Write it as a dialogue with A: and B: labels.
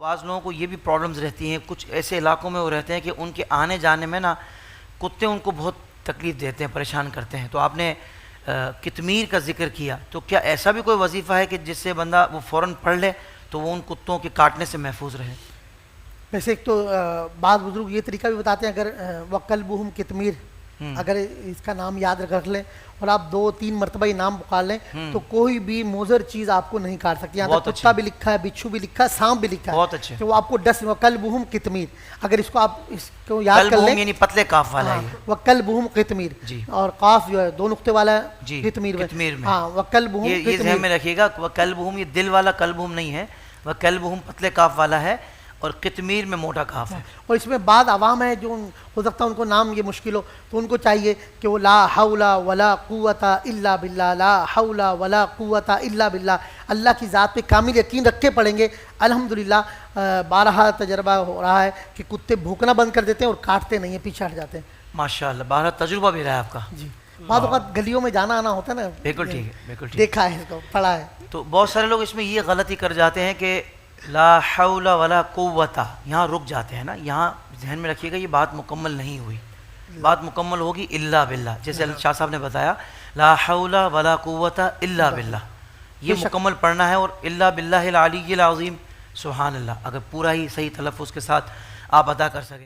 A: بعض لوگوں کو یہ بھی پرابلمز رہتی ہیں، کچھ ایسے علاقوں میں وہ رہتے ہیں کہ ان کے آنے جانے میں نا کتے ان کو بہت تکلیف دیتے ہیں، پریشان کرتے ہیں. تو آپ نے قطمیر کا ذکر کیا، تو کیا ایسا بھی کوئی وظیفہ ہے کہ جس سے بندہ وہ فوراً پڑھ لے تو وہ ان کتوں کے کاٹنے سے محفوظ رہے؟
B: ویسے ایک تو بعض بزرگ یہ طریقہ بھی بتاتے ہیں، اگر وَقَلْبُهُمْ قِطْمِيرٌ اگر اس کا نام یاد رکھ لیں اور آپ 2-3 مرتبہ یہ نام پکار لیں تو کوئی بھی مضر چیز آپ کو نہیں کاٹ سکتی. یہاں تک کتا بھی لکھا ہے، بچھو بھی لکھا ہے، سانپ بھی لکھا ہے.
A: بہت اچھے.
B: کہ وہ آپ کو وَقَلْبُهُمْ قِطْمِيرٌ اگر اس کو آپ اس کو یاد کر لیں،
A: یعنی پتلے کاف والا ہے
B: وَقَلْبُهُمْ قِطْمِيرٌ اور قاف جو ہے 2 نقطے والا ہے قطمیر میں. ہاں وَقَلْبُهُمْ قِطْمِيرٌ
A: یہ ذہن میں رکھیے گا. وَقَلْبُهُمْ یہ دل والا قلبہم نہیں ہے، وَقَلْبُهُمْ پتلے کاف والا ہے اور قطمیر میں موٹا کاف ہے.
B: اور اس میں بعض عوام ہے جو ہو سکتا ہے ان کو نام یہ مشکل ہو، تو ان کو چاہیے کہ وہ لا حول ولا قوت الا باللہ، لا حول ولا قوت الا باللہ، اللہ کی ذات پہ کامل یقین رکھ کے پڑھیں گے. الحمدللہ بارہا تجربہ ہو رہا ہے کہ کتے بھونکنا بند کر دیتے ہیں اور کاٹتے نہیں ہیں، پیچھے ہٹ جاتے ہیں.
A: ماشاءاللہ، بارہا تجربہ بھی رہا ہے آپ کا.
B: جی بعض اوقات گلیوں میں جانا آنا ہوتا ہے نا.
A: بالکل ٹھیک ہے، بالکل ٹھیک.
B: دیکھا ہے اس کو، پڑھا ہے.
A: تو بہت سارے لوگ اس میں یہ غلطی کر جاتے ہیں کہ لا حول ولا قوت یہاں رک جاتے ہیں نا. یہاں ذہن میں رکھیے گا یہ بات مکمل نہیں ہوئی، بات مکمل ہوگی الا باللہ. جیسے شاہ صاحب نے بتایا لا حول ولا قوت الا باللہ، یہ مکمل پڑھنا ہے. اور الا باللہ العلی العظیم، سبحان اللہ، اگر پورا ہی صحیح تلفظ کے ساتھ آپ ادا کر سکیں.